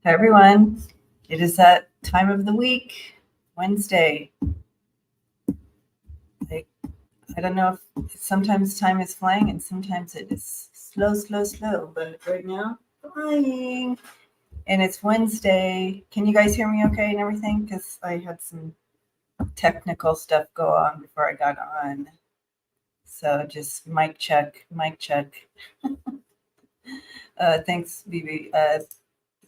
Hi, everyone. It is that time of the week, Wednesday. I don't know if sometimes time is flying and sometimes it is slow. But right now, flying. And it's Wednesday. Can you guys hear me okay and everything? Because I had some technical stuff go on before I got on. So just mic check. Thanks, Bibi.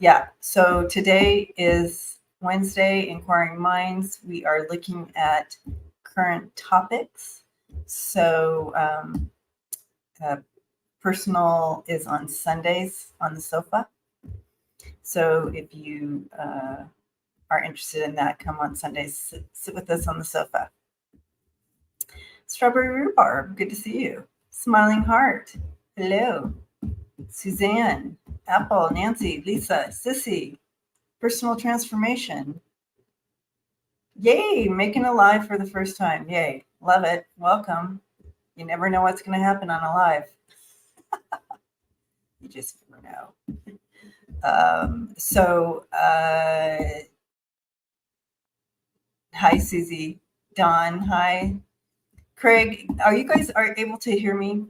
Yeah, so today is Wednesday, Inquiring Minds. We are looking at current topics. So personal is on Sundays on the sofa. So if you are interested in that, come on Sundays, sit with us on the sofa. Strawberry Rhubarb, good to see you. Smiling Heart, hello. Suzanne, Apple, Nancy, Lisa, Sissy, Personal Transformation. Yay, making a live for the first time. Yay, love it. Welcome. You never know what's going to happen on a live. You just never know. Hi, Susie. Dawn, hi. Craig, are you guys able to hear me?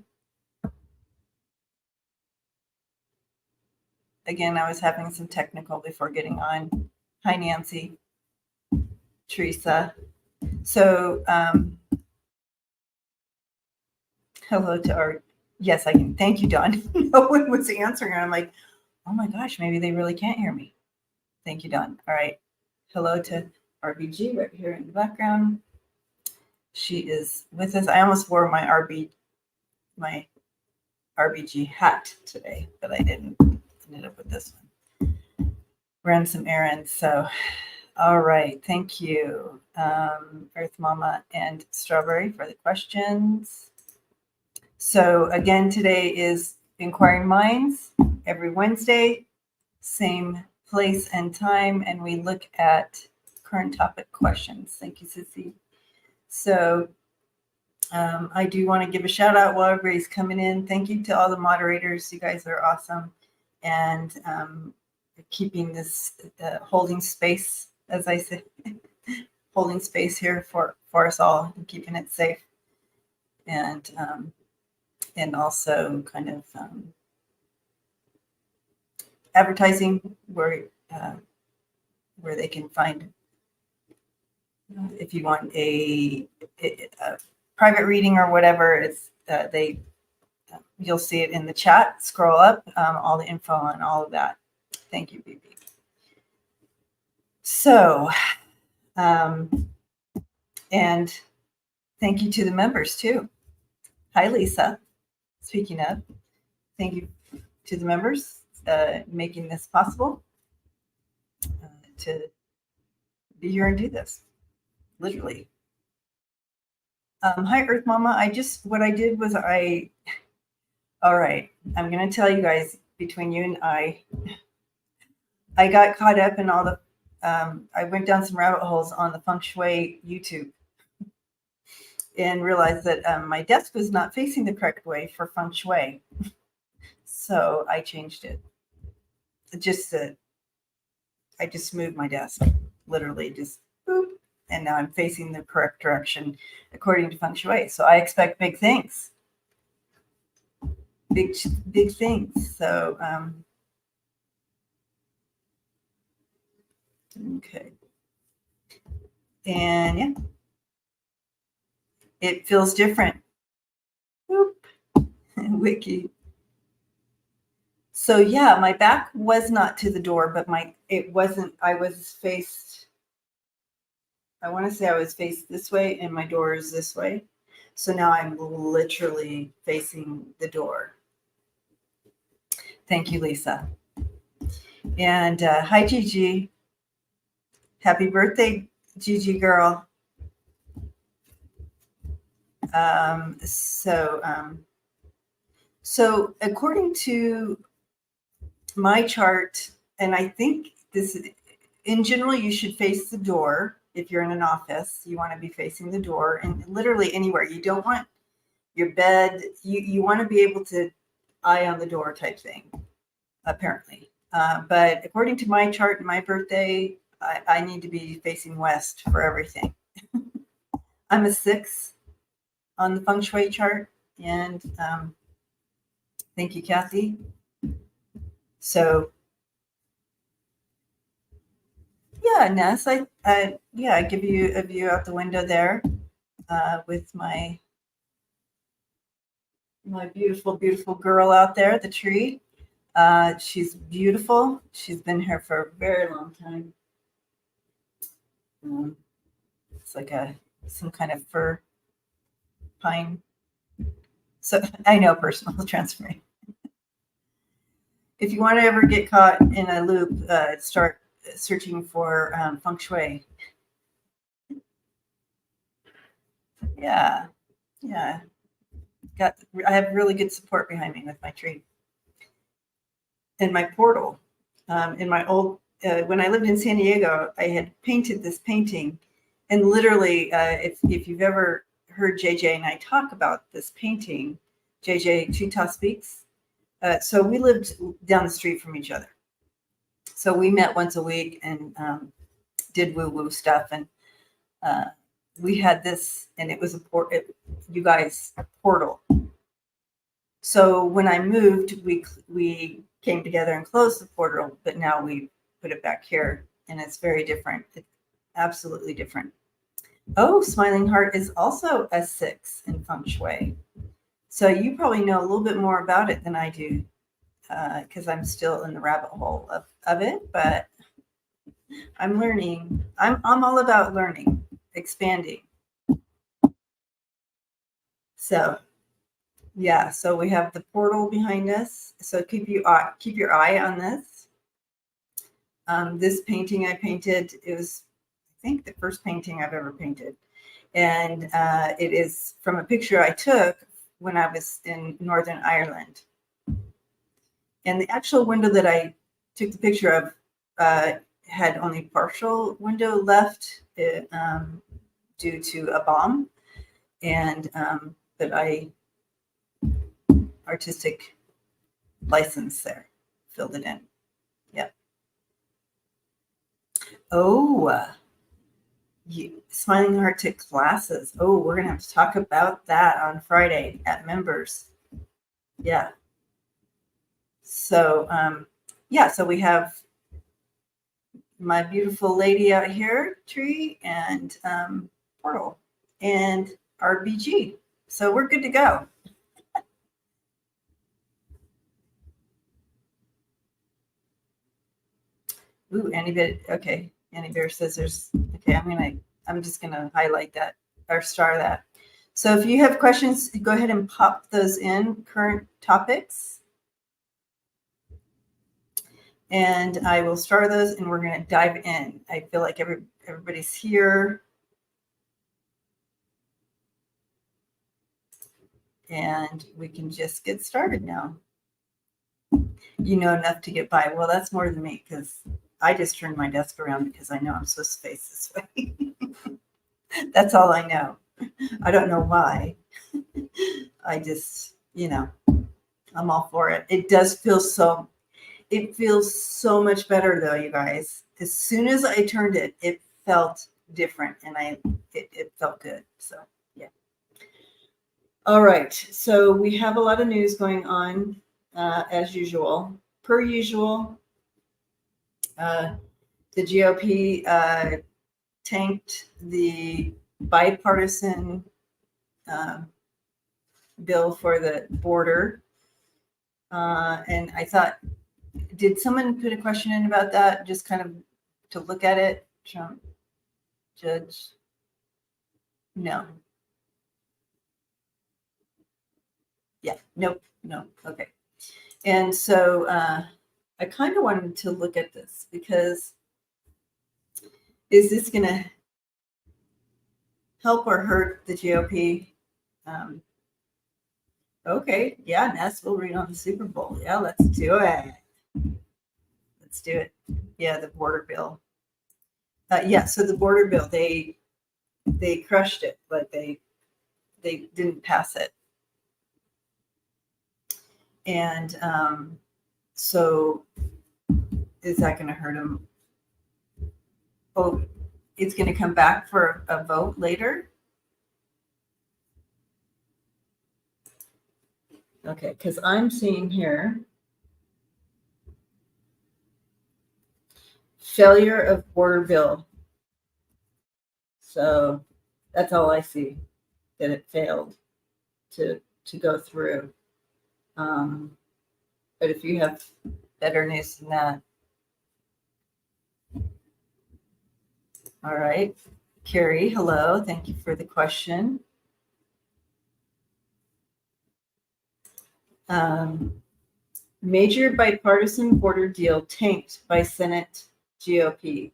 Again, I was having some technical before getting on. Hi, Nancy. Teresa. So, hello to our, yes, I can. Thank you, Dawn. No one was answering. I'm like, oh my gosh, maybe they really can't hear me. Thank you, Dawn. All right. Hello to RBG right here in the background. She is with us. I almost wore my RBG hat today, but I didn't. Ended up with this one. Ran some errands. So, all right. Thank you, Earth Mama and Strawberry, for the questions. So again, today is Inquiring Minds. Every Wednesday, same place and time, and we look at current topic questions. Thank you, Sissy. So I do want to give a shout out while everybody's coming in. Thank you to all the moderators. You guys are awesome. And keeping this, holding space, as I say, holding space here for us all and keeping it safe. And also kind of advertising where they can find, if you want a private reading or whatever, it's you'll see it in the chat. Scroll up, all the info on all of that. Thank you, BB. So, and thank you to the members too. Hi, Lisa. Speaking of, thank you to the members making this possible to be here and do this, literally. Hi, Earth Mama. What I did was all right, I'm going to tell you guys, between you and I got caught up in all the, I went down some rabbit holes on the Feng Shui YouTube and realized that my desk was not facing the correct way for Feng Shui. So I changed it. I just moved my desk, literally just boop, and now I'm facing the correct direction according to Feng Shui. So I expect big things. Big things. So, okay. And yeah, it feels different. Boop. Wiki. So yeah, my back was not to the door, but I was faced, I want to say I was faced this way and my door is this way. So now I'm literally facing the door. Thank you, Lisa. And hi, Gigi. Happy birthday, Gigi girl. So according to my chart, and I think this, in general, you should face the door. If you're in an office, you want to be facing the door, and literally anywhere. You don't want your bed. You want to be able to eye on the door type thing, apparently. But according to my chart and my birthday, I need to be facing west for everything. I'm a 6 on the Feng Shui chart, and thank you, Kathy. So, yeah, Ness, I give you a view out the window there with my beautiful, beautiful girl out there, the tree. She's beautiful. She's been here for a very long time. It's like some kind of fir pine. So I know personal transformation. If you want to ever get caught in a loop, start searching for Feng Shui. Yeah. I have really good support behind me with my tree and my portal. In my old, when I lived in San Diego, I had painted this painting, and literally, if you've ever heard JJ and I talk about this painting, JJ Chita Speaks. So we lived down the street from each other. So we met once a week and did woo-woo stuff. And we had this, and it was a portal. So when I moved, we came together and closed the portal, but now we put it back here, and it's very different. It's absolutely different. Oh, Smiling Heart is also a 6 in Feng Shui. So you probably know a little bit more about it than I do, because I'm still in the rabbit hole of it, but I'm learning. I'm all about learning, expanding. So yeah, so we have the portal behind us. So keep your eye on this. This painting I painted, it was, I think, the first painting I've ever painted. And it is from a picture I took when I was in Northern Ireland. And the actual window that I took the picture of had only partial window left due to a bomb. And but I artistic license there, filled it in. Yep. Oh, Smiling Heart took classes. Oh, we're gonna have to talk about that on Friday at members. Yeah. So so we have my beautiful lady out here, tree, and portal, and RBG. So we're good to go. Ooh, Annie Bear. Okay, Annie Bear says there's. Okay, I'm just gonna highlight that or star that. So if you have questions, go ahead and pop those in. Current topics, and I will star those, and we're gonna dive in. I feel like everybody's here, and we can just get started now. You know enough to get by. Well, that's more than me, because I just turned my desk around because I know I'm supposed to face this way. That's all I know. I don't know why. I just, I'm all for it. It feels so much better though, you guys. As soon as I turned it, it felt different, and it felt good. So yeah. All right. So we have a lot of news going on, as usual. Per usual, the GOP tanked the bipartisan bill for the border. And I thought, did someone put a question in about that? Just kind of to look at it? Trump, Judge? No. Yeah, nope, no, okay. And so I kind of wanted to look at this because is this going to help or hurt the GOP? Okay, yeah, Ness will read on the Super Bowl. Yeah, let's do it. Let's do it. Yeah, the border bill. So the border bill, they crushed it, but they didn't pass it. And so is that going to hurt him? Oh, it's going to come back for a vote later? Okay, because I'm seeing here failure of border bill. So that's all I see, that it failed to go through. But if you have better news than that. All right. Carrie, hello. Thank you for the question. Major bipartisan border deal tanked by Senate GOP.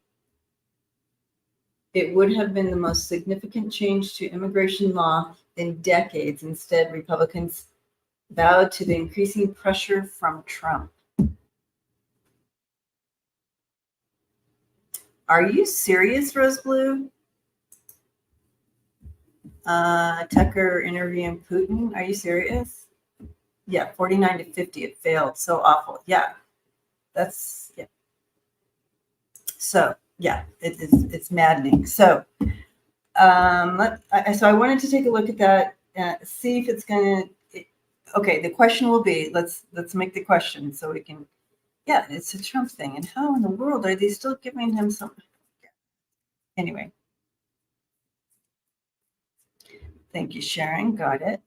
It would have been the most significant change to immigration law in decades. Instead, Republicans bowed to the increasing pressure from Trump. Are you serious, Rose Blue? Tucker interviewing Putin. Are you serious? Yeah, 49 to 50. It failed. So awful. Yeah, that's yeah. So yeah, it's maddening. So so I wanted to take a look at that, see if it's gonna. Okay, the question will be, let's make the question so we can. Yeah, it's a Trump thing, and how in the world are they still giving him some? Anyway, thank you, Sharon. Got it.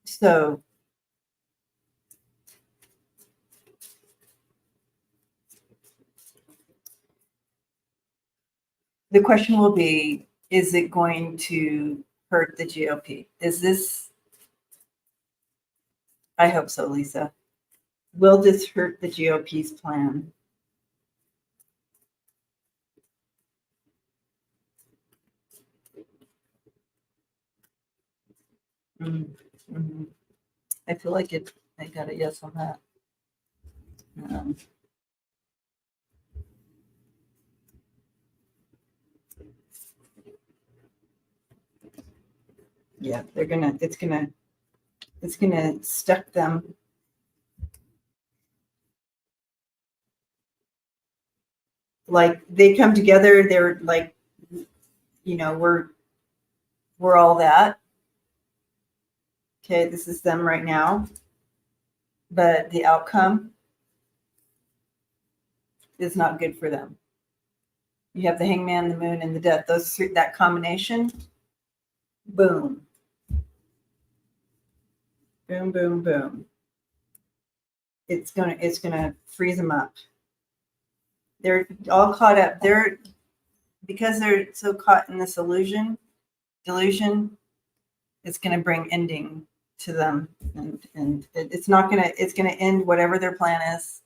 So the question will be, is it going to hurt the GOP? Is this, I hope so, Lisa. Will this hurt the GOP's plan? Mm-hmm. I feel like I got a yes on that. Yeah, it's gonna stuck them. Like they come together, they're like, we're all that. Okay, this is them right now. But the outcome is not good for them. You have the hangman, the moon, and the death. Those three, that combination, boom. Boom, boom, boom. It's gonna freeze them up. They're all caught up. Because they're so caught in this delusion, it's gonna bring ending to them, and it's gonna end whatever their plan is.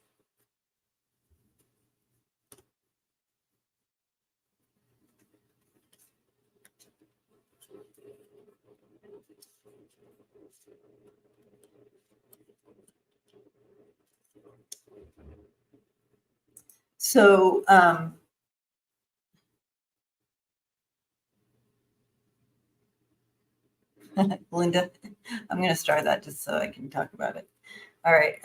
So Linda, I'm going to start that just so I can talk about it. All right.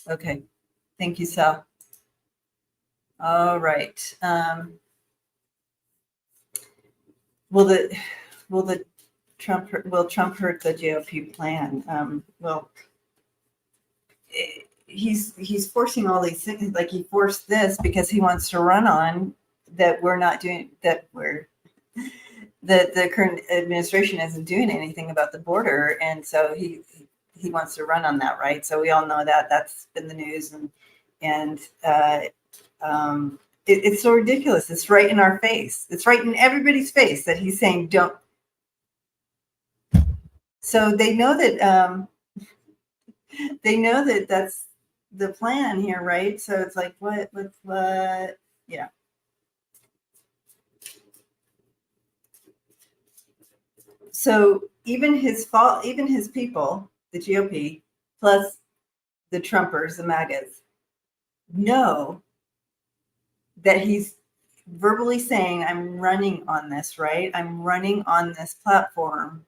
Okay. Thank you, Sal. All right. Will Trump hurt the GOP plan? Well, he's forcing all these things. Like he forced this because he wants to run on that we're not doing, that the current administration isn't doing anything about the border, and so he wants to run on that, right? So we all know that that's been the news, and it's so ridiculous. It's right in our face. It's right in everybody's face that he's saying don't. So they know that that's the plan here, right? So it's like what, yeah. So even his people, the GOP, plus the Trumpers, the MAGAs, know that he's verbally saying I'm running on this, right? I'm running on this platform.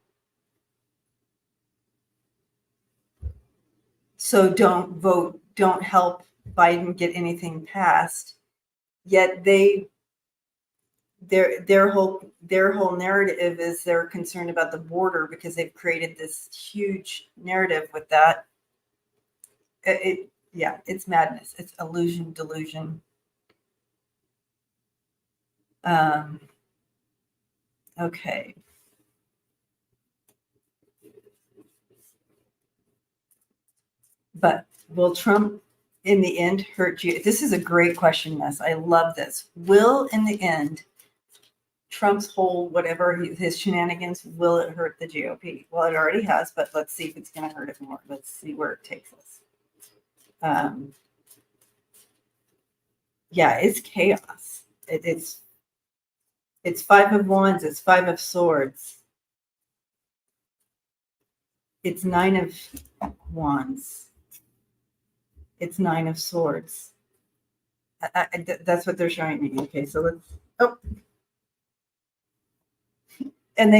So don't vote, don't help Biden get anything passed. Yet their whole narrative is they're concerned about the border because they've created this huge narrative with that. It's madness. It's illusion, delusion. Okay. But will Trump in the end hurt you? This is a great question, Ness. I love this. Will in the end Trump's whole whatever his shenanigans, will it hurt the GOP? Well, it already has, but let's see if it's going to hurt it more. Let's see where it takes us. Yeah, it's chaos. It's 5 of Wands. It's 5 of Swords. It's 9 of Wands. It's 9 of Swords. That's what they're showing me. Okay, so let's. Oh, and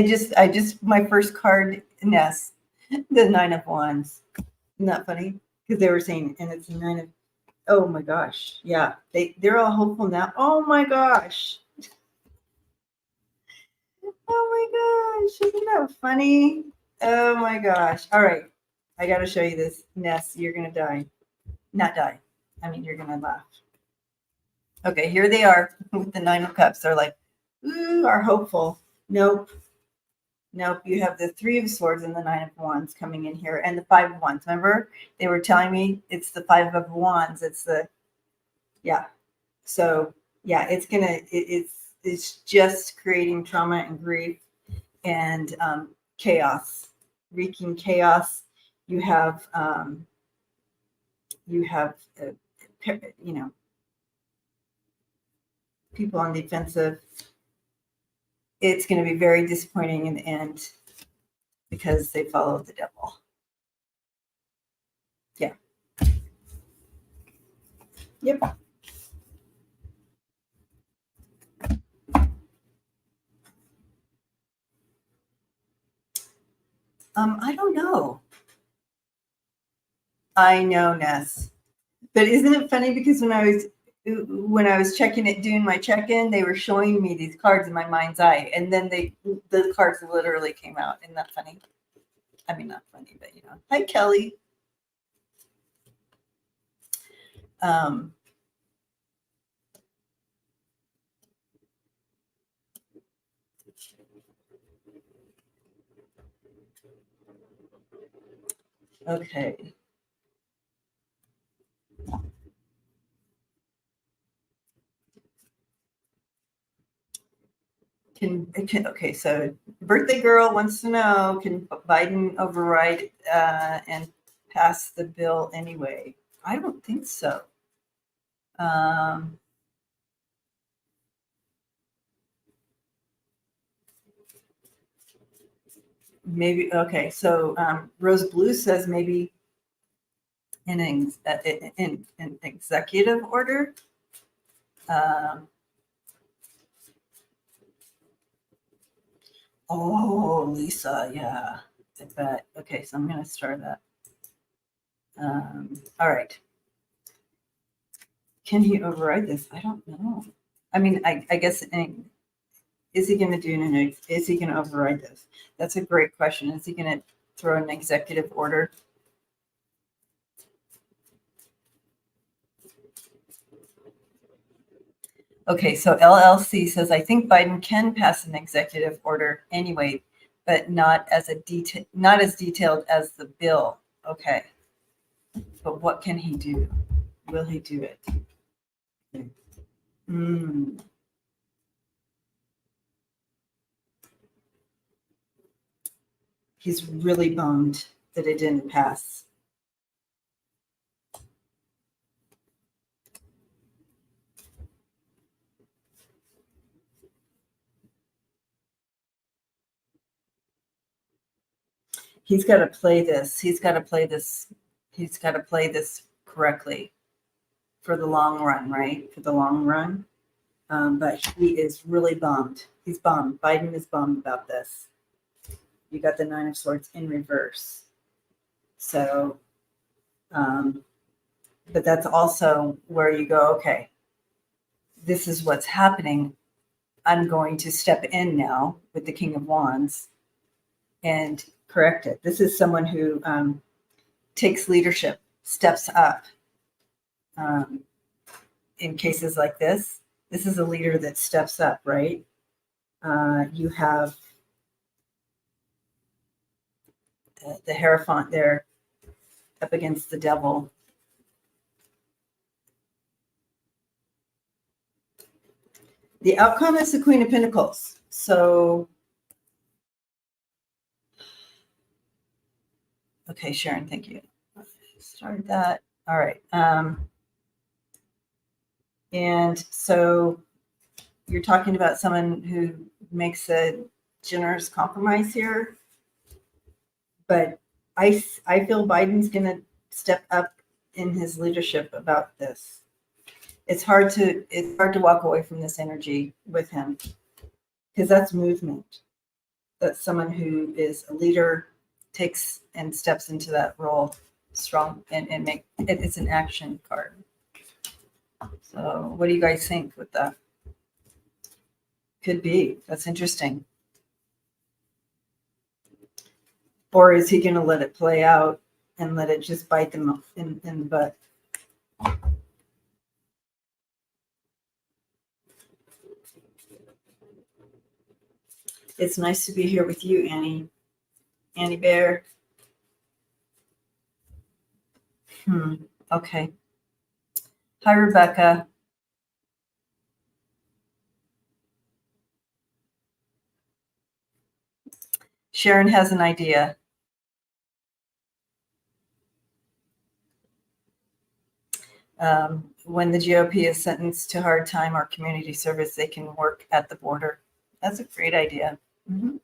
my first card, Ness, the 9 of Wands. Isn't that funny? Because they were saying, and it's a 9 of. Oh my gosh, yeah, they're all hopeful now. Oh my gosh. Oh my gosh, isn't that funny? Oh my gosh. All right, I got to show you this, Ness. You're gonna die. Not die. I mean, you're gonna laugh. Okay, here they are with the 9 of Cups. They're like, ooh, are hopeful. Nope. You have the 3 of Swords and the 9 of Wands coming in here, and the 5 of Wands. Remember, they were telling me it's the 5 of Wands. It's the So yeah, it's just creating trauma and grief and chaos, wreaking chaos. You have people on the defensive. It's going to be very disappointing in the end because they followed the devil. Yeah. Yep. I don't know. I know, Ness. But isn't it funny because when I was checking it, doing my check-in, they were showing me these cards in my mind's eye, and then the cards literally came out. Isn't that funny? I mean, not funny, but Hi, Kelly. Okay. Okay, so birthday girl wants to know, can Biden override and pass the bill anyway? I don't think so. Maybe, okay, so Rose Blue says maybe in an executive order. Oh, Lisa, yeah, I bet. Okay, so I'm going to start that. All right. Can he override this? I don't know. I mean, I guess, is he going to do is he going to override this? That's a great question. Is he going to throw an executive order? Okay, so LLC says, I think Biden can pass an executive order anyway, but not as detailed as the bill. Okay. But what can he do? Will he do it? He's really bummed that it didn't pass. He's got to play this. He's got to play this correctly for the long run, right? For the long run. But he is really bummed. He's bummed. Biden is bummed about this. You got the Nine of Swords in reverse. So, but that's also where you go, okay, this is what's happening. I'm going to step in now with the King of Wands and correct it. This is someone who takes leadership, steps up in cases like this. This is a leader that steps up, right? You have the Hierophant there up against the devil. The outcome is the Queen of Pentacles. So, okay, Sharon, thank you. Started that. All right. And so you're talking about someone who makes a generous compromise here. But I feel Biden's going to step up in his leadership about this. It's hard to walk away from this energy with him because that's movement. That's someone who is a leader, takes and steps into that role strong and make it. It's an action card. So what do you guys think with that? Could be. That's interesting. Or is he going to let it play out and let it just bite them in the butt? It's nice to be here with you, Annie. Annie Bear. Okay. Hi, Rebecca. Sharon has an idea. When the GOP is sentenced to hard time or community service, they can work at the border. That's a great idea. Mm-hmm.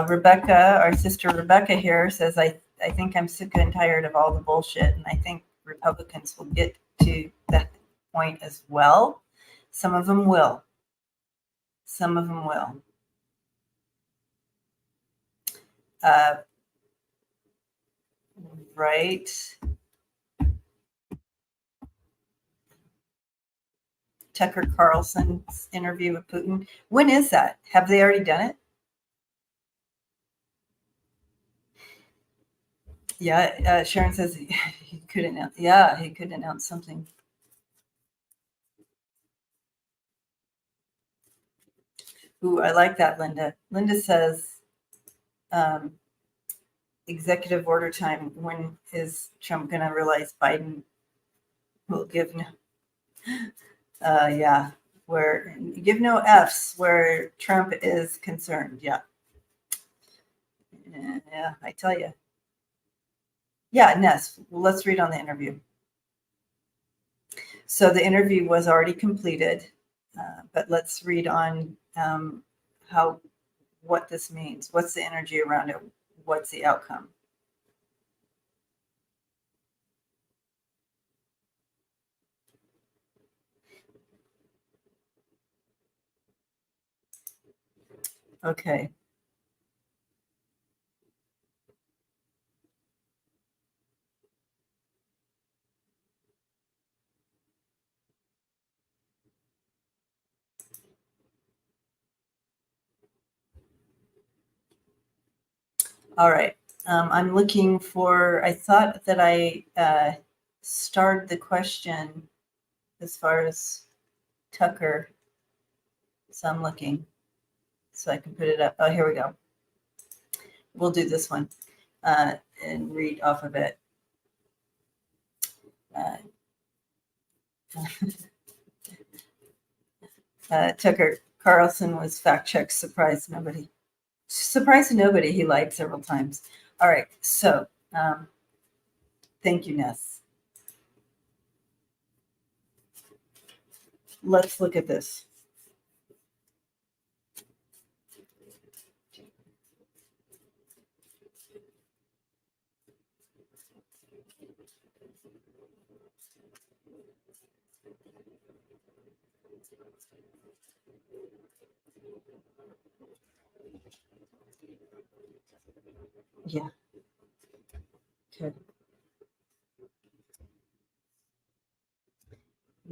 Rebecca, our sister Rebecca here says, I think I'm sick and tired of all the bullshit, and I think Republicans will get to that point as well. Some of them will. Some of them will. Right. Tucker Carlson's interview with Putin. When is that? Have they already done it? Yeah, Sharon says he could announce. Yeah, he could announce something. Ooh, I like that, Linda. Linda says, executive order time. When is Trump going to realize Biden will give no? Yeah, where give no Fs where Trump is concerned. Yeah, yeah, I tell you. Yeah, Ness. Well, let's read on the interview. So the interview was already completed, but let's read on what this means. What's the energy around it? What's the outcome? Okay. All right. I'm looking for, I thought that I starred the question as far as Tucker. So I'm looking so I can put it up. Oh, here we go. We'll do this one and read off of it. Tucker Carlson was fact checked. Surprised nobody. He lied several times. All right. So thank you, Ness. Let's look at this.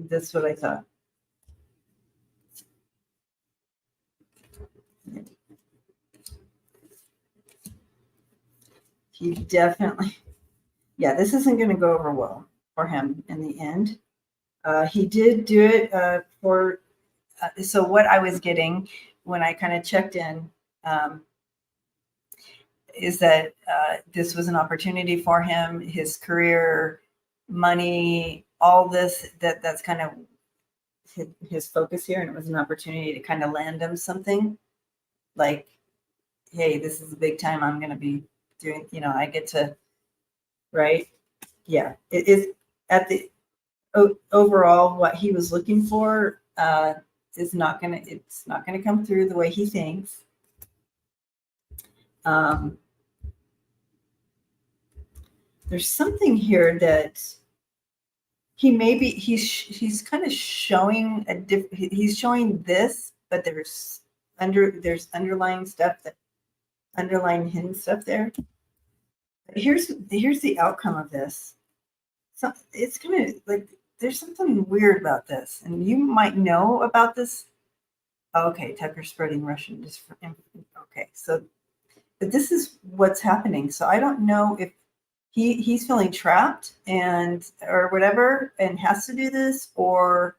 That's what I thought. He definitely, yeah, this isn't going to go over well for him in the end. He did do it for, so what I was getting when I kind of checked in is that this was an opportunity for him, his career, money, all this, that's kind of his focus here. And it was an opportunity to kind of land him something like, hey, this is a big time. I'm going to be doing, I get to, right? Yeah, it is at the overall what he was looking for it's not going to come through the way he thinks. There's something here that he's kind of showing he's showing this, but there's underlying stuff, that underlying hidden stuff there. Here's the outcome of this. So it's kind of like there's something weird about this, and you might know about this. Okay, Tucker spreading Russian. Okay, so, but this is what's happening. So I don't know if he's feeling trapped or whatever, and has to do this, but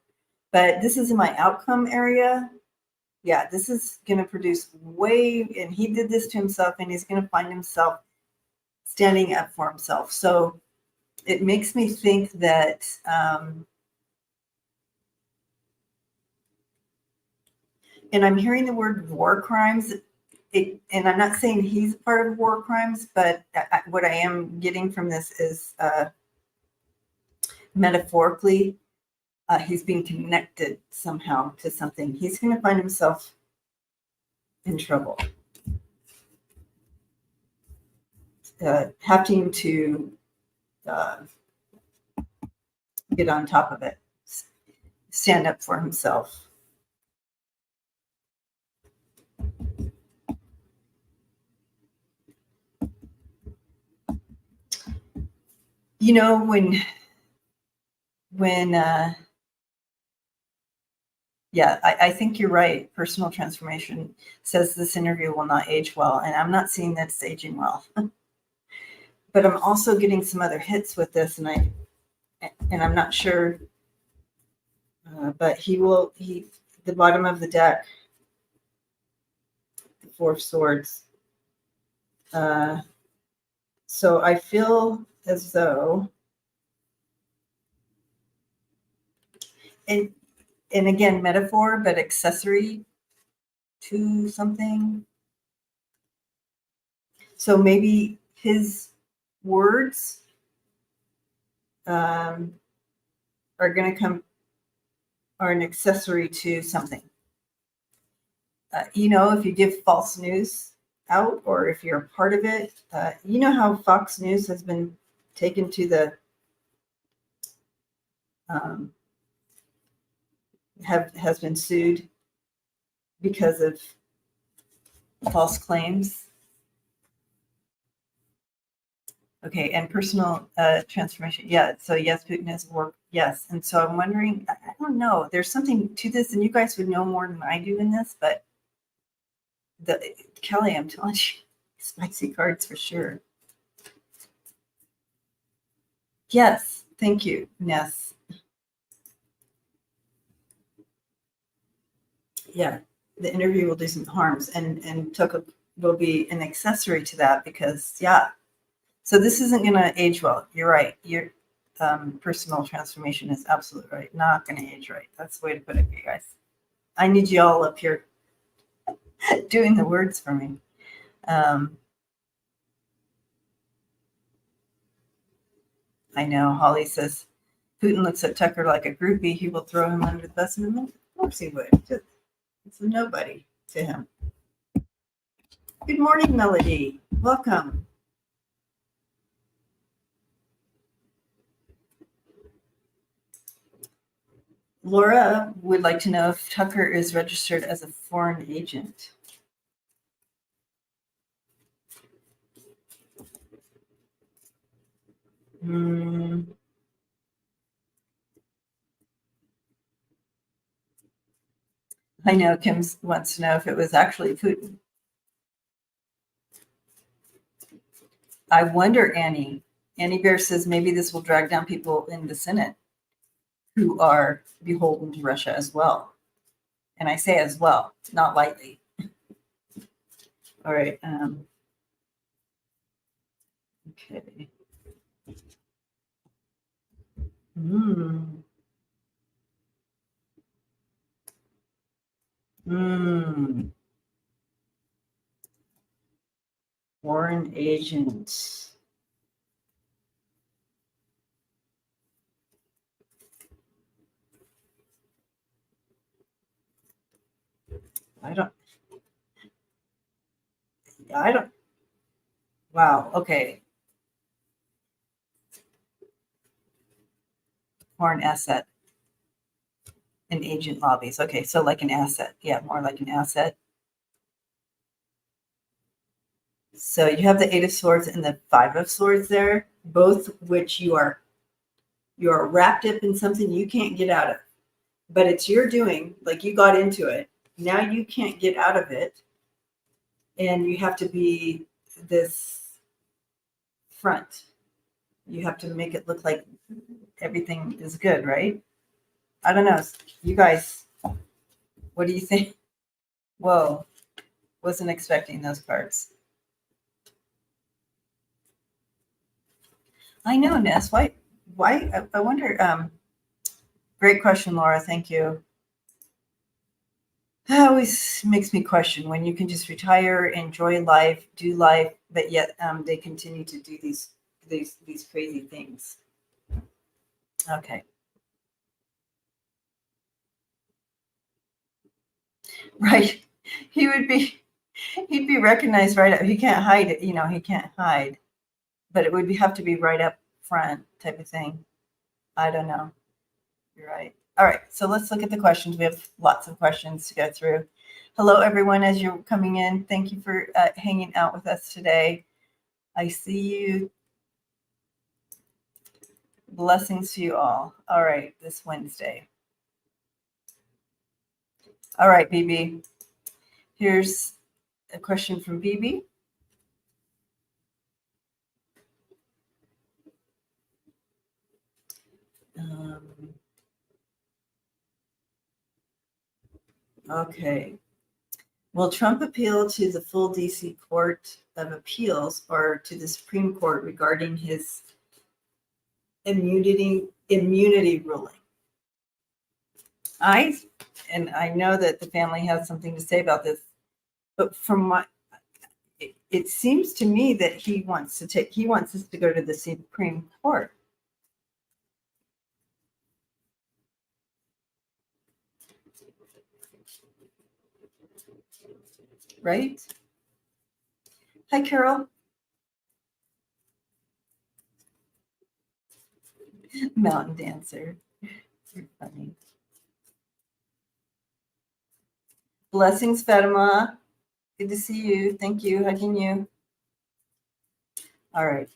this is in my outcome area. Yeah, this is going to produce and he did this to himself, and he's going to find himself standing up for himself. So it makes me think that and I'm hearing the word war crimes. And I'm not saying he's part of war crimes, but what I am getting from this is metaphorically, he's being connected somehow to something. He's going to find himself in trouble, having to get on top of it, stand up for himself. When yeah, I think you're right. Personal transformation says this interview will not age well, and I'm not seeing that it's aging well. But I'm also getting some other hits with this, and I'm not sure. But the bottom of the deck, the Four of Swords. So I feel as though, and again, metaphor, but accessory to something. So maybe his words are an accessory to something. If you give false news out, or if you're a part of it, how Fox News has been taken to the has been sued because of false claims. Okay, and personal transformation. Yeah, so yes, Putin has worked. Yes, and so I'm wondering, I don't know, there's something to this, and you guys would know more than I do in this, but Kelly, I'm telling you, spicy cards for sure. Yes, thank you, Ness. Yeah, the interview will do some harms, and Tucker will be an accessory to that, because yeah. So this isn't going to age well. You're right. Your personal transformation is absolutely right. Not going to age right. That's the way to put it, you guys. I need you all up here doing the words for me. I know. Holly says, Putin looks at Tucker like a groupie. He will throw him under the bus in a minute. Of course he would. It's a nobody to him. Good morning, Melody. Welcome. Laura would like to know if Tucker is registered as a foreign agent. I know Kim wants to know if it was actually Putin. I wonder, Annie. Annie Bear says maybe this will drag down people in the Senate who are beholden to Russia as well. And I say as well, not lightly. All right. Okay. Mm. Mm. Foreign agent. I don't. Wow. Okay. Foreign asset. An agent lobbies. Okay. So like an asset. Yeah. More like an asset. So you have the Eight of Swords and the Five of Swords there, both which you are wrapped up in something you can't get out of. But it's your doing, like you got into it. Now you can't get out of it. And you have to be this front. You have to make it look like everything is good, right? I don't know. You guys, what do you think? Whoa, wasn't expecting those cards. I know, Ness. Why? I wonder. Great question, Laura. Thank you. It always makes me question when you can just retire, enjoy life, do life, but yet they continue to do these crazy things. Okay. Right. He'd be recognized right up. He can't hide it, he can't hide. But it would have to be right up front type of thing. I don't know. You're right. All right. So let's look at the questions. We have lots of questions to go through. Hello, everyone, as you're coming in. Thank you for hanging out with us today. I see you. Blessings to you all. All right. This Wednesday. All right, BB. Here's a question from BB. Okay. Will Trump appeal to the full DC Court of Appeals or to the Supreme Court regarding his immunity ruling? I know that the family has something to say about this, but it seems to me that he wants this to go to the Supreme Court. Right? Hi, Carol. Mountain dancer. You're funny. Blessings, Fatima. Good to see you. Thank you. Hugging you. All right.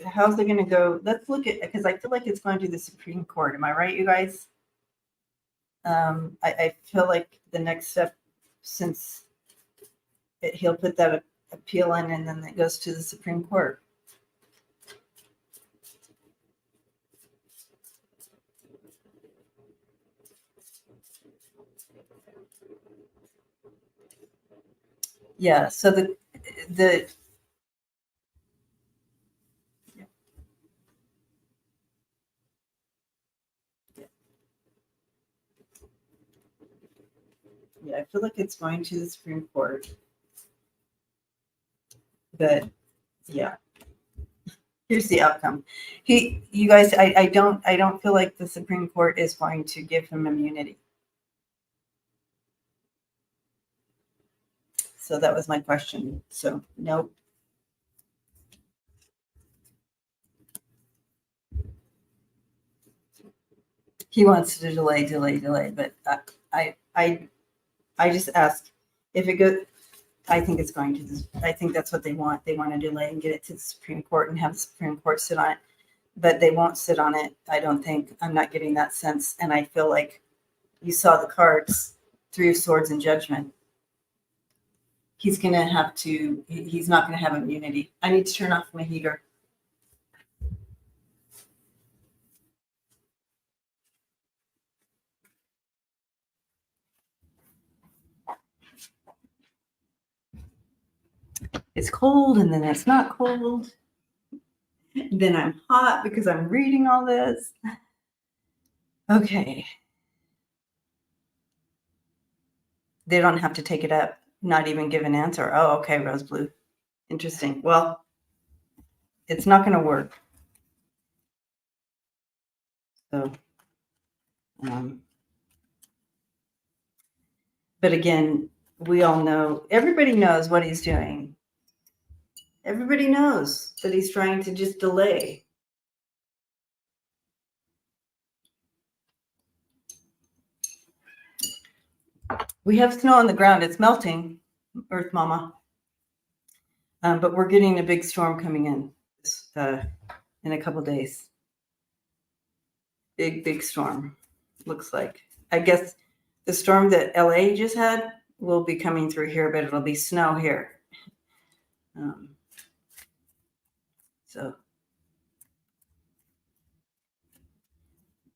How's it going to go? Let's look at, because I feel like it's going to the Supreme Court. Am I right, you guys? I feel like the next step, since he'll put that appeal in and then it goes to the Supreme Court. Yeah, so I feel like it's going to the Supreme Court. But yeah, here's the outcome. You guys, I don't feel like the Supreme Court is going to give him immunity. So that was my question. So nope. He wants to delay, but I just ask if it goes. I think it's going to. I think that's what they want. They want to delay and get it to the Supreme Court and have the Supreme Court sit on it, but they won't sit on it. I don't think. I'm not getting that sense, and I feel like you saw the cards, Three of Swords and Judgment. He's going to have to, he's not going to have immunity. I need to turn off my heater. It's cold and then it's not cold. Then I'm hot because I'm reading all this. Okay. They don't have to take it up, not even give an answer. Oh, okay, Rose Blue. Interesting. Well, it's not going to work. So, but again, we all know, everybody knows what he's doing. Everybody knows that he's trying to just delay. We have snow on the ground. It's melting, Earth Mama. But we're getting a big storm coming in a couple days. Big storm, looks like. I guess the storm that LA just had will be coming through here, but it'll be snow here.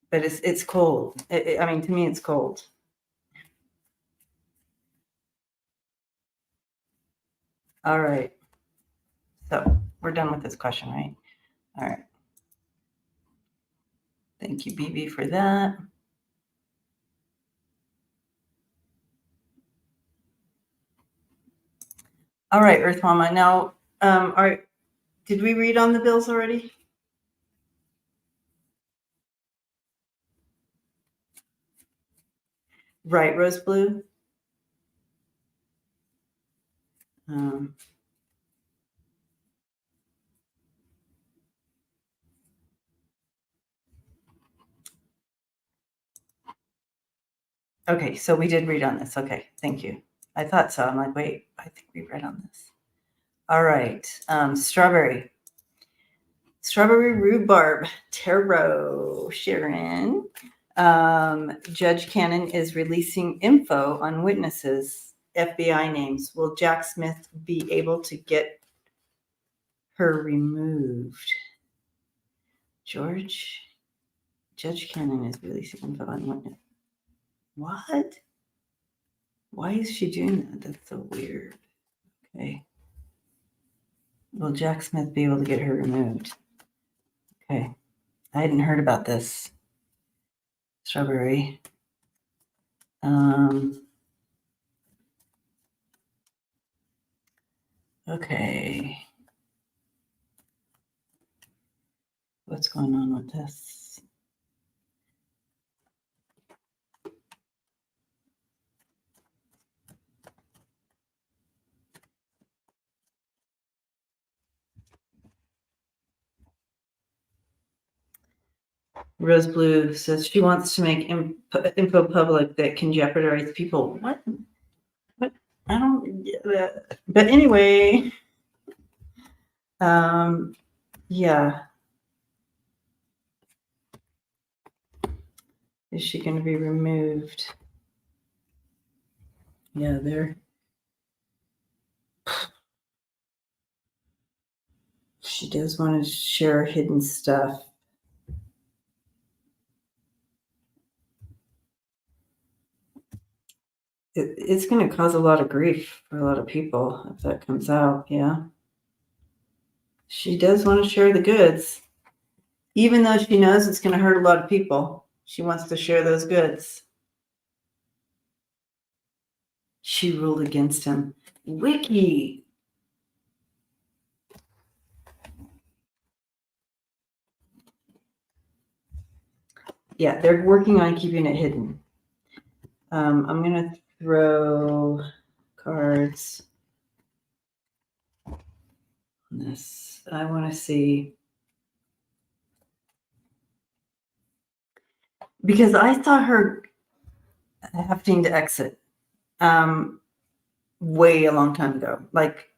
But it's cold. I mean, to me, it's cold. All right. So we're done with this question, right? All right. Thank you, BB, for that. All right, Earth Mama. Now, did we read on the bills already? Right, Rose Blue. Okay, so we did read on this. Okay, thank you. I thought so. I'm like, wait, I think we read on this. All right, strawberry rhubarb tarot, Sharon. Judge Cannon is releasing info on witnesses, FBI names. Will Jack Smith be able to get her removed? Judge Cannon is releasing info on witnesses. What? Why is she doing that? That's so weird. Okay. Will Jack Smith be able to get her removed? Okay. I hadn't heard about this. Strawberry. Okay. What's going on with this? Rose Blue says she wants to make info public that can jeopardize people. What? I don't get that. But anyway, yeah. Is she going to be removed? Yeah, there. She does want to share hidden stuff. It's going to cause a lot of grief for a lot of people if that comes out. Yeah. She does want to share the goods. Even though she knows it's going to hurt a lot of people, she wants to share those goods. She ruled against him. Wiki. Yeah, they're working on keeping it hidden. I'm going to throw cards on this. I want to see. Because I saw her having to exit way a long time ago. Like,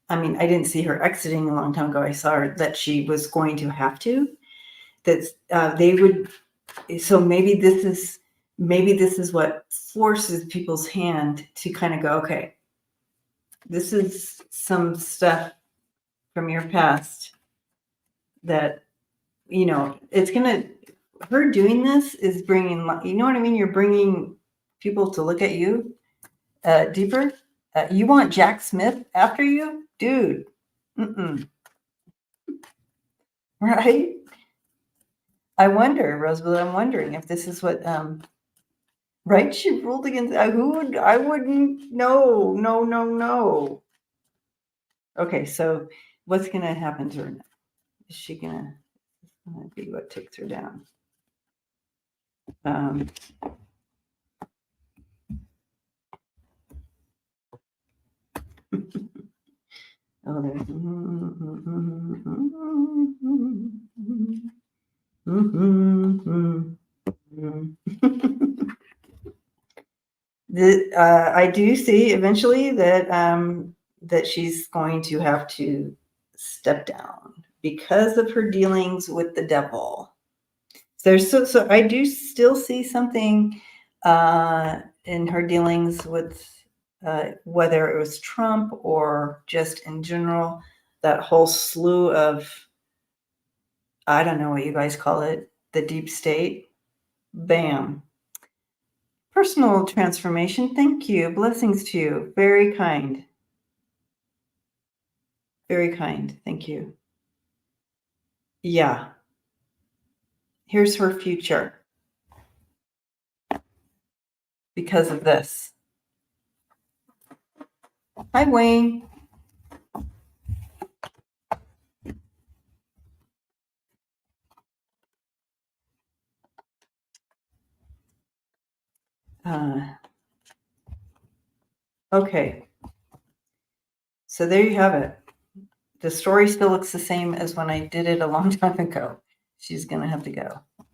I mean, I didn't see her exiting a long time ago. I saw her that she was going to have to. That they would. So maybe this is maybe this is what forces people's hand to kind of go, okay, this is some stuff from your past that, it's going to, her doing this is bringing, you know what I mean? You're bringing people to look at you deeper. You want Jack Smith after you? Dude. Mm-mm. Right? I wonder, Rosebud, I'm wondering if this is what, right? She ruled against, I wouldn't, no. Okay, so what's going to happen to her now? Is she going to be what takes her down? Oh, there's. I do see eventually that she's going to have to step down because of her dealings with the devil. So I do still see something in her dealings with whether it was Trump or just in general, that whole slew of, I don't know what you guys call it, the deep state. Bam. Personal transformation. Thank you. Blessings to you. Very kind. Very kind. Thank you. Yeah. Here's her future because of this. Hi, Wayne. Okay. So there you have it. The story still looks the same as when I did it a long time ago. She's going to have to go. All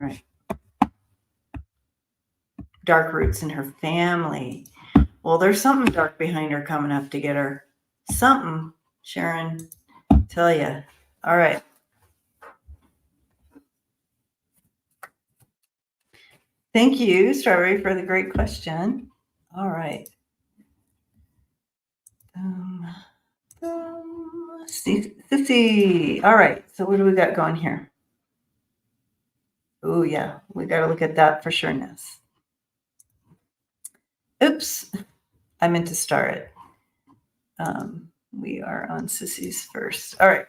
right. Dark roots in her family. Well, there's something dark behind her coming up to get her. Something, Sharon, tell you. All right. Thank you, Strawberry, for the great question. All right. Sissy. All right. So what do we got going here? Oh, yeah. We got to look at that for sureness. Oops. I meant to star it. We are on Sissy's first. All right.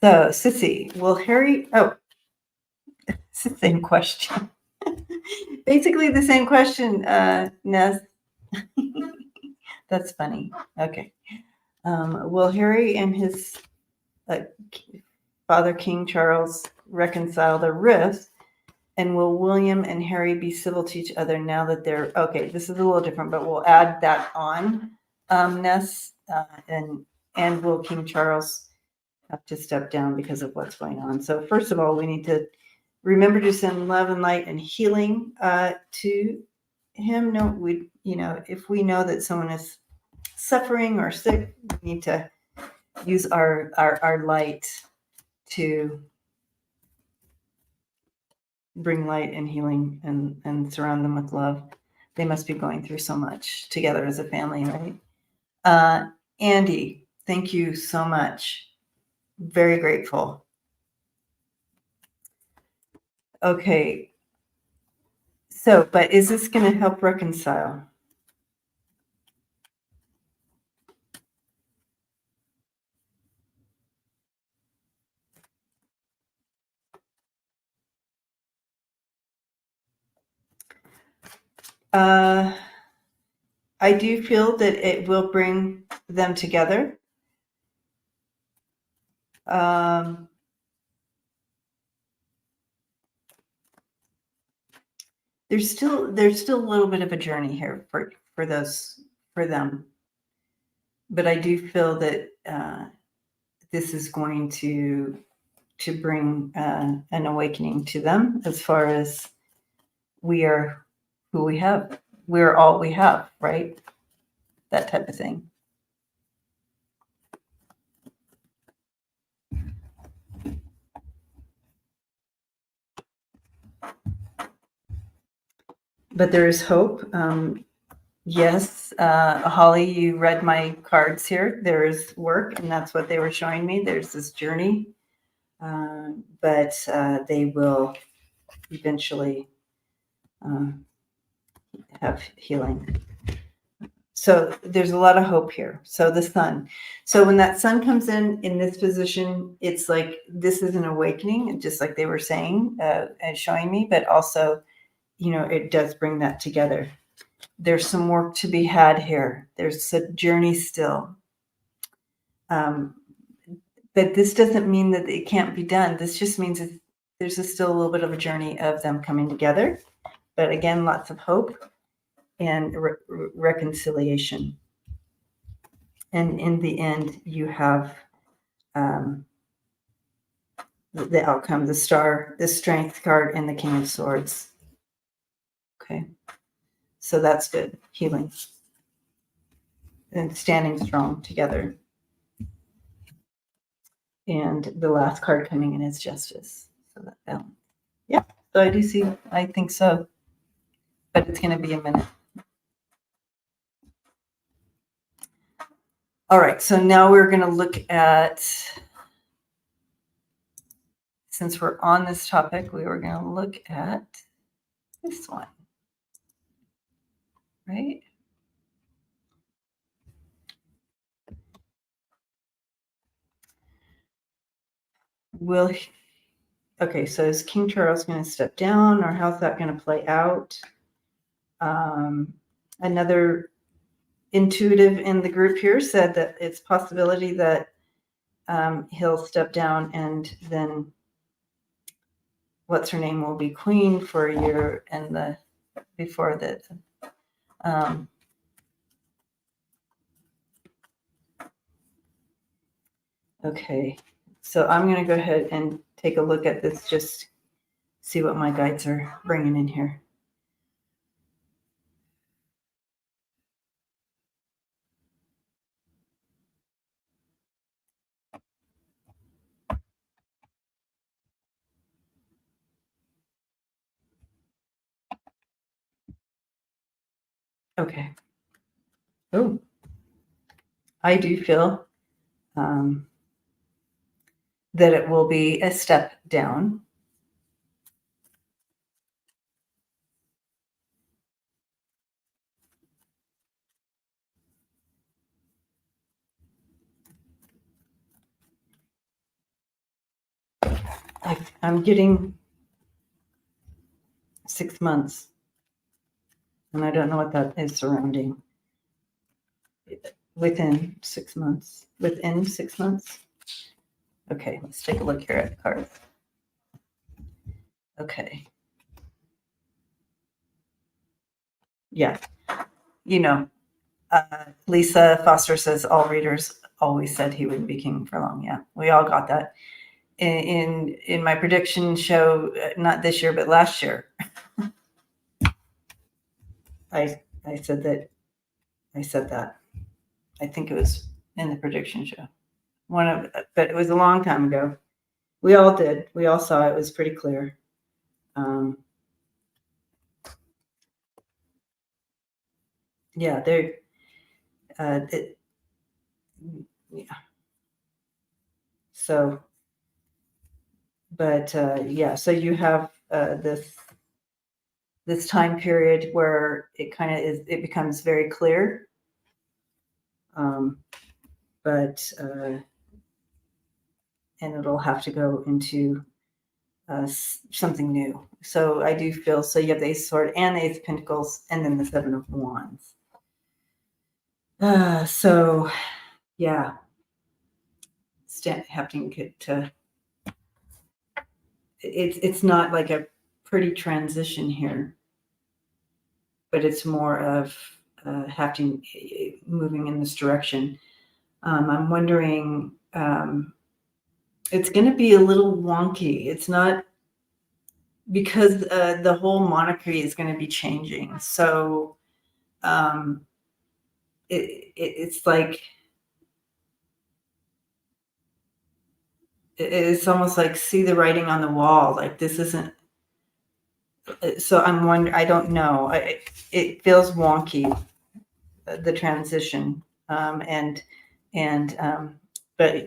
So, Sissy, will Harry... Oh, it's the same question. Basically the same question, Ness. That's funny. Okay. Will Harry and his father, King Charles, reconcile the rifts? And will William and Harry be civil to each other now that they're... Okay, this is a little different, but we'll add that on, Ness. And will King Charles have to step down because of what's going on? So first of all, we need to remember to send love and light and healing to him. No, if we know that someone is suffering or sick, we need to use our light to bring light and healing and surround them with love. They must be going through so much together as a family, right? Andy, thank you so much. Very grateful. Okay. So, but is this going to help reconcile? I do feel that it will bring them together. There's still a little bit of a journey here for them, but I do feel that this is going to bring an awakening to them as far as we are who we have. We're all we have, right? That type of thing. but there is hope. Yes, Holly, you read my cards here. There is work, and that's what they were showing me. There's this journey, but they will eventually have healing. So there's a lot of hope here. So the sun. So when that sun comes in this position, it's like this is an awakening, just like they were saying and showing me, but also, it does bring that together. There's some work to be had here. There's a journey still. But this doesn't mean that it can't be done. This just means that there's still a little bit of a journey of them coming together. But again, lots of hope and reconciliation. And in the end, you have the outcome, the star, the strength card, and the King of Swords. Okay. So that's good. Healing. And standing strong together. And the last card coming in is Justice. So that balance. Yeah. So I think so. But it's going to be a minute. All right. So now we're going to look at, since we're on this topic, we were going to look at this one. Right? Okay, so is King Charles going to step down, or how's that going to play out? Another intuitive in the group here said that it's possibility that he'll step down, and then what's her name will be queen for a year, and before that. Okay, so I'm going to go ahead and take a look at this, just see what my guides are bringing in here. Okay. Oh, I do feel that it will be a step down. I'm getting 6 months, and I don't know what that is surrounding. Within 6 months. Within 6 months? Okay, let's take a look here at the cards. Okay. Yeah. Lisa Foster says all readers always said he wouldn't be king for long. Yeah, we all got that. In my prediction show, not this year, but last year, I said that. I think it was in the prediction show. But it was a long time ago. We all did. We all saw it. It was pretty clear. Yeah, yeah. So, but yeah, so you have this time period where it becomes very clear. But and it'll have to go into something new. So I do feel, so you have the Ace of Swords and the Ace of Pentacles, and then the Seven of Wands. So yeah, having to it's not like a pretty transition here, but it's more of moving in this direction. I'm wondering, it's going to be a little wonky. It's not, because the whole monarchy is going to be changing. So it's like, it's almost like see the writing on the wall. Like this isn't, so I'm wondering, I don't know. It feels wonky, the transition. But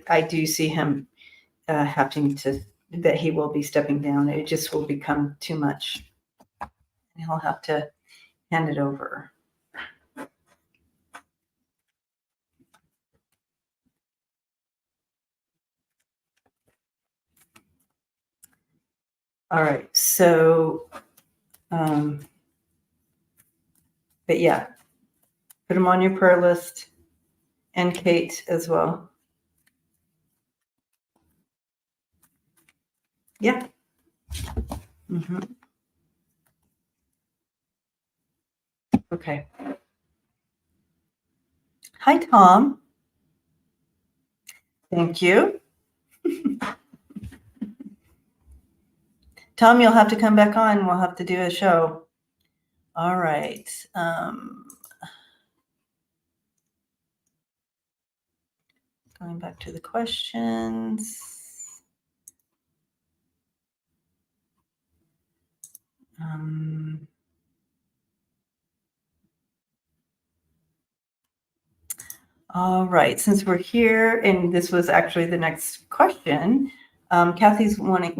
I do see him having to, that he will be stepping down. It just will become too much. And he'll have to hand it over. All right. So, but yeah, put him on your prayer list, and Kate as well. Yeah. Mm-hmm. Okay. Hi, Tom. Thank you. Tom, you'll have to come back on. We'll have to do a show. All right. Going back to the questions. All right. Since we're here, and this was actually the next question, Kathy's wanted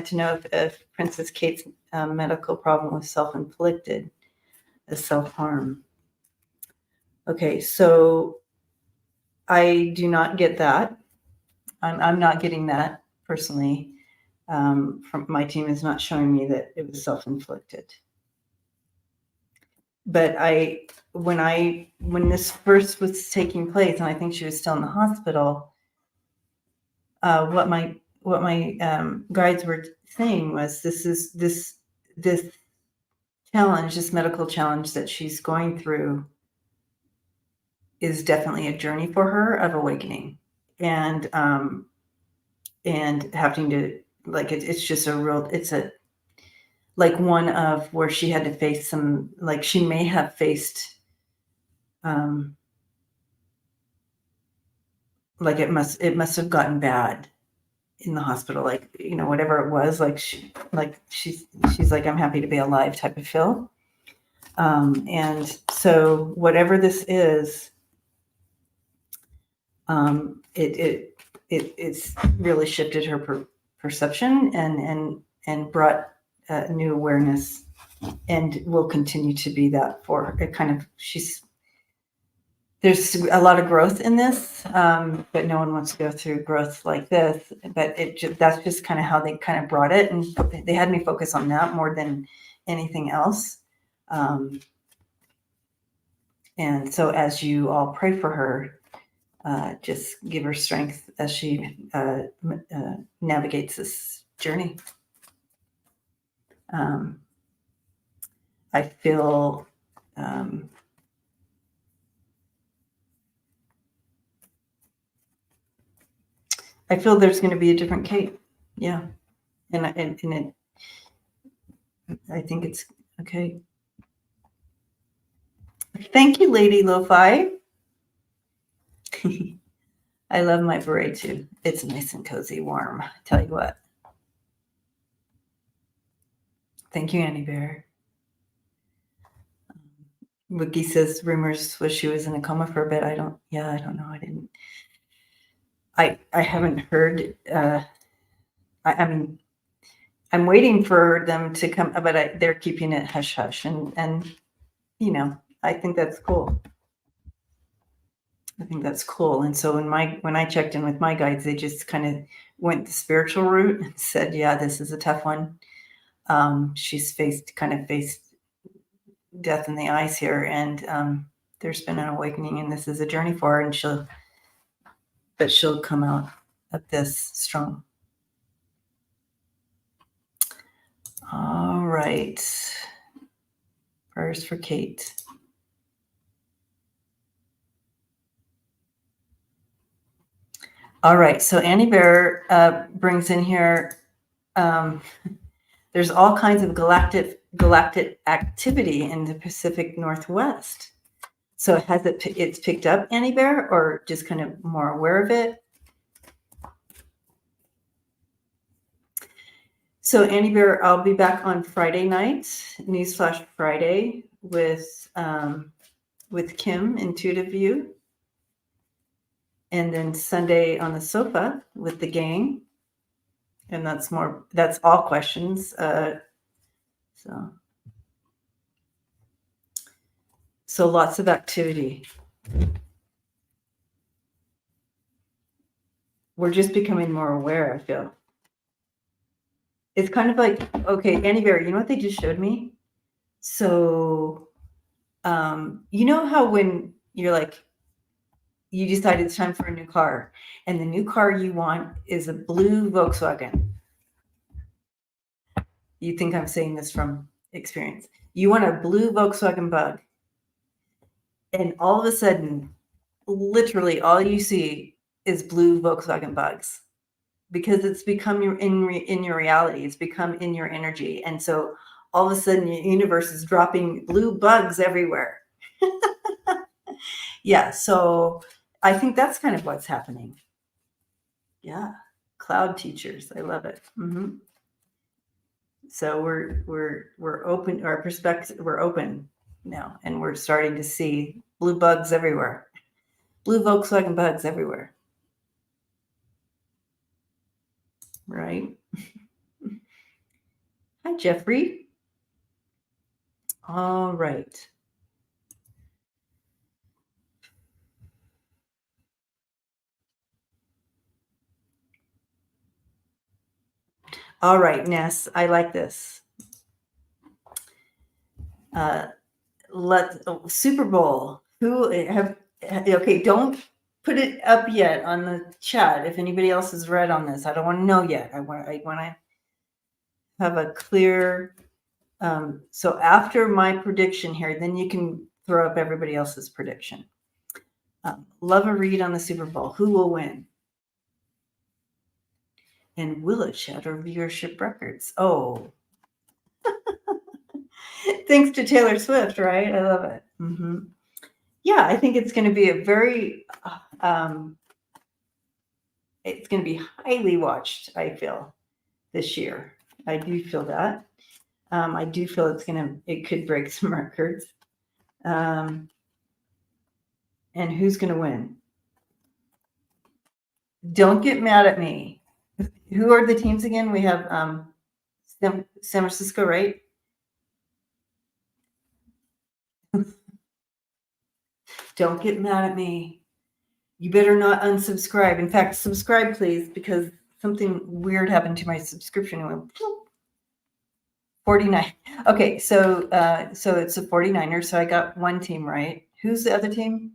to know if Princess Kate's medical problem was self-inflicted as self-harm. Okay, so I do not get that. I'm not getting that personally. From my team is not showing me that it was self-inflicted. But when this first was taking place, and I think she was still in the hospital, what my guides were saying was this challenge, this medical challenge that she's going through, is definitely a journey for her of awakening, and having to, like, it's just a real, it's a, like, one of where she had to face some, like, she may have faced like, it must have gotten bad in the hospital, like, whatever it was, like, she's like, I'm happy to be alive type of feel. And so whatever this is, it's really shifted her perception and brought new awareness, and will continue to be that for her. It kind of, there's a lot of growth in this, but no one wants to go through growth like this. But that's just kind of how they kind of brought it, and they had me focus on that more than anything else. And so as you all pray for her, just give her strength as she navigates this journey. I feel there's going to be a different Kate. Yeah. And I think it's okay. Thank you, Lady Lo-Fi. I love my beret too. It's nice and cozy, warm. I tell you what. Thank you, Annie Bear. Wiki says rumors was she was in a coma for a bit. I don't know. I haven't heard. I mean, I'm waiting for them to come, but they're keeping it hush hush, and I think that's cool. I think that's cool. And so when I checked in with my guides, they just kind of went the spiritual route and said, yeah, this is a tough one. She's faced death in the eyes here, and there's been an awakening, and this is a journey for her, and she'll come out of this strong. All right. Prayers for Kate. All right. So Annie Bear brings in here, there's all kinds of galactic activity in the Pacific Northwest. So it's picked up, Annie Bear, or just kind of more aware of it? So Annie Bear, I'll be back on Friday night, Newsflash Friday, with Kim, Intuitive View. And then Sunday on the sofa with the gang. And that's all questions. So lots of activity. We're just becoming more aware, I feel. It's kind of like, okay, Annie Bear, you know what they just showed me? So, you know how when you're like, you decide it's time for a new car, and the new car you want is a blue Volkswagen. You think I'm saying this from experience. You want a blue Volkswagen Bug. And all of a sudden, literally all you see is blue Volkswagen Bugs, because it's become in your reality. It's become in your energy. And so all of a sudden your universe is dropping blue bugs everywhere. Yeah. So I think that's kind of what's happening. Yeah. Cloud teachers. I love it. Mm-hmm. So we're open, our perspective, we're open now, and we're starting to see blue bugs everywhere. Blue Volkswagen Bugs everywhere. Right. Hi, Jeffrey. All right. All right, Ness, I like this. Super Bowl. Okay, don't put it up yet on the chat if anybody else has read on this. I don't want to know yet. I want to have a clear. So after my prediction here, then you can throw up everybody else's prediction. Love a read on the Super Bowl. Who will win? And will it shatter viewership records? Oh, thanks to Taylor Swift, right? I love it. Mm-hmm. Yeah, I think it's going to be a very, it's going to be highly watched, I feel, this year. I do feel that. I do feel it could break some records. And who's going to win? Don't get mad at me. Who are the teams again? We have San Francisco, right? Don't get mad at me. You better not unsubscribe. In fact, subscribe, please, because something weird happened to my subscription. It went 49. Okay, so it's the 49ers. So I got one team right. Who's the other team?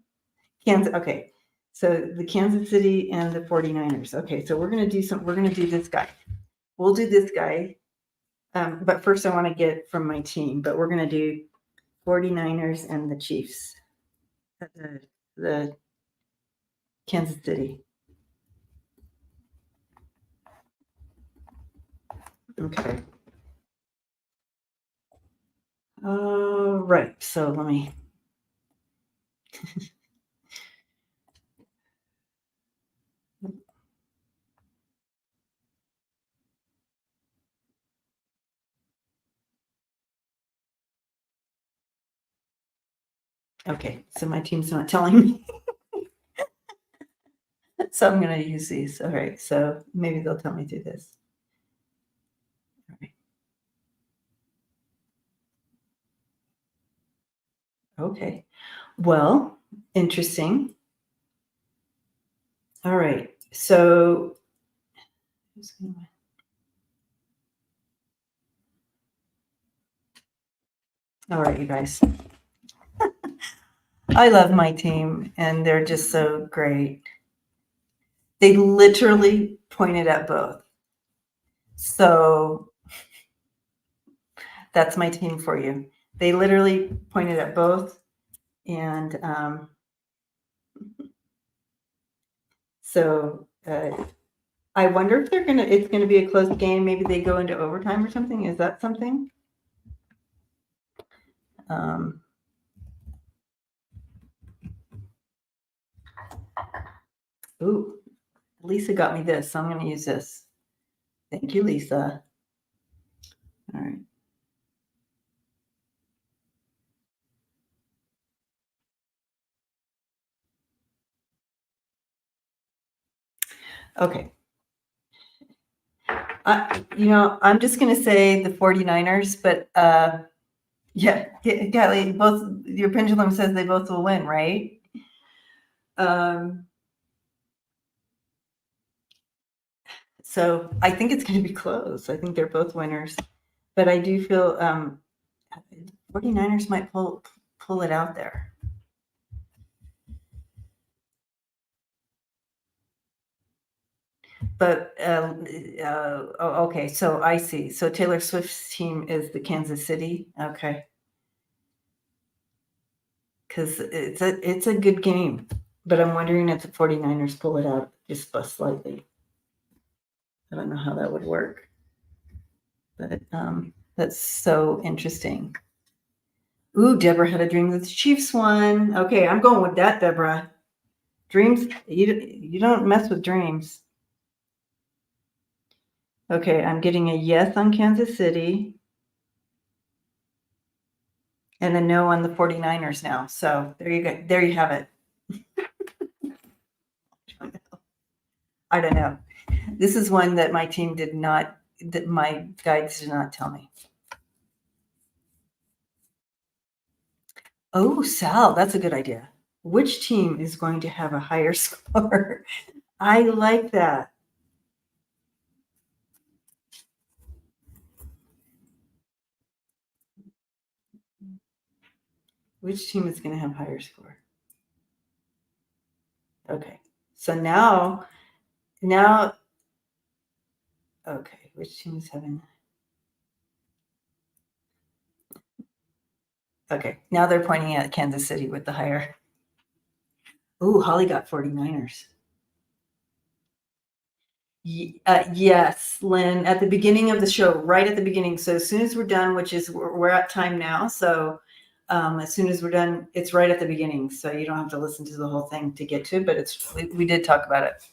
Kansas. Okay. So the Kansas City and the 49ers. Okay, so we're going to do this guy. We'll do this guy. But first I want to get from my team, but we're going to do 49ers and the Chiefs. The Kansas City. Okay. Right. So let me. Okay. So my team's not telling me. So I'm going to use these. All right. So maybe they'll tell me to do this. All right. Okay. Well, interesting. All right. So all right, you guys. I love my team, and they're just so great. They literally pointed at both. So that's my team for you. They literally pointed at both. And so I wonder if it's going to be a close game. Maybe they go into overtime or something. Is that something? Ooh, Lisa got me this, so I'm going to use this. Thank you, Lisa. All right. Okay. I'm just going to say the 49ers, but yeah, Kelly, both your pendulum says they both will win, right? So I think it's going to be close. I think they're both winners, but I do feel 49ers might pull it out there. But okay, so I see. So Taylor Swift's team is the Kansas City. Okay, because it's a good game, but I'm wondering if the 49ers pull it out just slightly. I don't know how that would work, but that's so interesting. Ooh, Deborah had a dream that the Chiefs won. Okay, I'm going with that, Deborah. Dreams, you don't mess with dreams. Okay, I'm getting a yes on Kansas City and a no on the 49ers now. So there you go. There you have it. I don't know. This is one that my team did not, that my guides did not tell me. Oh, Sal, that's a good idea. Which team is going to have a higher score? I like that. Which team is going to have higher score? Okay. So now, okay, which team is having? Okay, now they're pointing at Kansas City with the higher. Ooh, Holly got 49ers. Yes, Lynn, at the beginning of the show, right at the beginning. So as soon as we're done, which is we're at time now. So as soon as we're done, it's right at the beginning. So you don't have to listen to the whole thing to get to it, but we did talk about it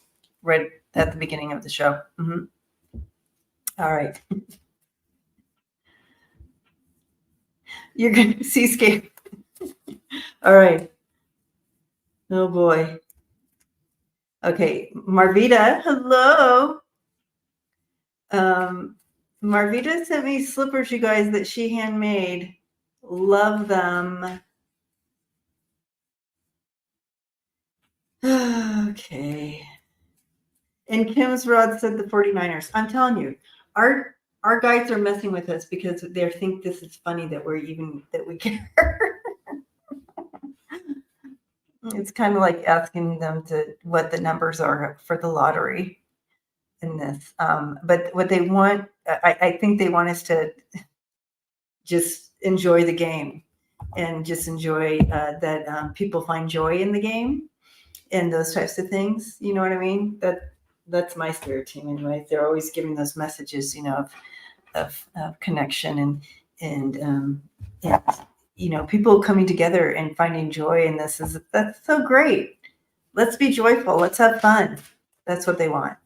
right at the beginning of the show. Mm-hmm. All right. You're going to seascape. All right. Oh boy. Okay. Marvita, hello. Marvita sent me slippers, you guys, that she handmade. Love them. Okay. And Kim's Rod said the 49ers. I'm telling you, our guides are messing with us because they think this is funny that we care. It's kind of like asking them to what the numbers are for the lottery in this. But what they want, I think they want us to just enjoy the game and just enjoy that people find joy in the game and those types of things. You know what I mean? That's my spirit team anyway. They're always giving those messages, of connection and people coming together and finding joy in this that's so great. Let's be joyful. Let's have fun. That's what they want.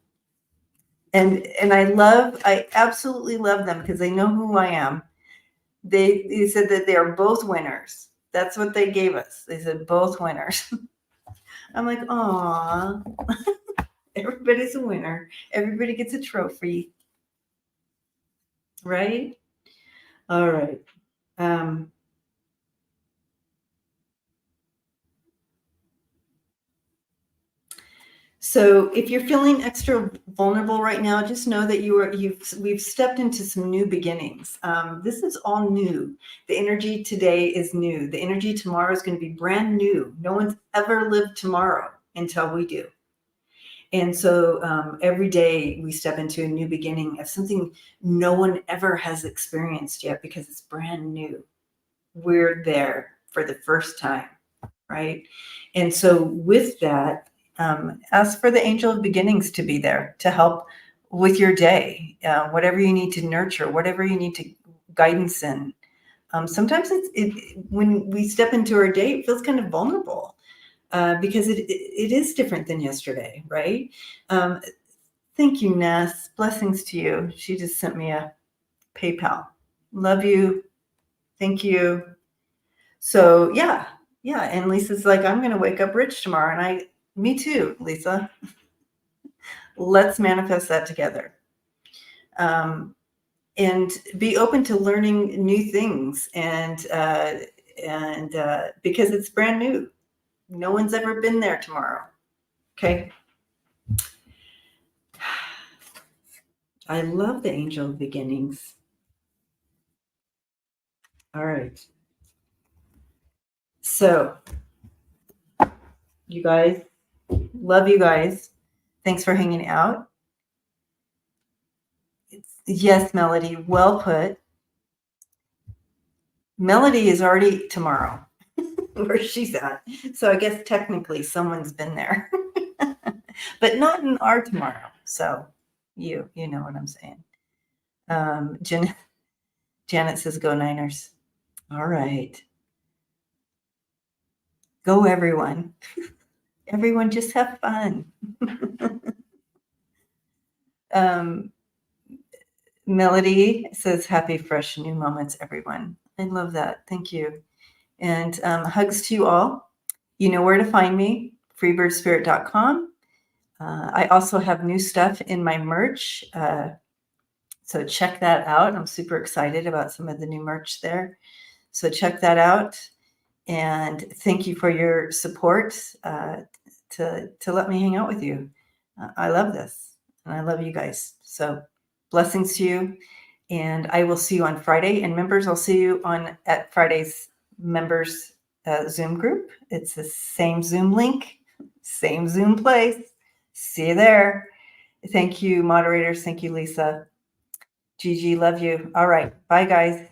And I absolutely love them because they know who I am. They said that they are both winners. That's what they gave us. They said both winners. I'm like, aw, everybody's a winner. Everybody gets a trophy. Right? All right. So if you're feeling extra vulnerable right now, just know that we've stepped into some new beginnings. This is all new. The energy today is new. The energy tomorrow is going to be brand new. No one's ever lived tomorrow until we do. And so every day we step into a new beginning of something no one ever has experienced yet because it's brand new. We're there for the first time, right? And so with that, ask for the angel of beginnings to be there to help with your day, whatever you need to nurture, whatever you need to guidance in. Sometimes when we step into our day, it feels kind of vulnerable because it is different than yesterday, right? Thank you, Ness. Blessings to you. She just sent me a PayPal. Love you. Thank you. So yeah. And Lisa's like, I'm going to wake up rich tomorrow. And me too, Lisa. Let's manifest that together. And be open to learning new things. And because it's brand new. No one's ever been there tomorrow. Okay. I love the angel beginnings. All right. So, you guys, love you guys. Thanks for hanging out. Yes, Melody, well put. Melody is already tomorrow where she's at. So I guess technically someone's been there, but not in our tomorrow. So you know what I'm saying. Janet says, go Niners. All right. Go everyone. Everyone just have fun. Melody says, happy, fresh, new moments, everyone. I love that. Thank you. And hugs to you all. You know where to find me, freebirdspirit.com. I also have new stuff in my merch. So check that out. I'm super excited about some of the new merch there. So check that out. And thank you for your support to let me hang out with you. I love this. And I love you guys. So blessings to you. And I will see you on Friday. And members, I'll see you at Friday's members Zoom group. It's the same Zoom link, same Zoom place. See you there. Thank you, moderators. Thank you, Lisa. Gigi, love you. All right. Bye, guys.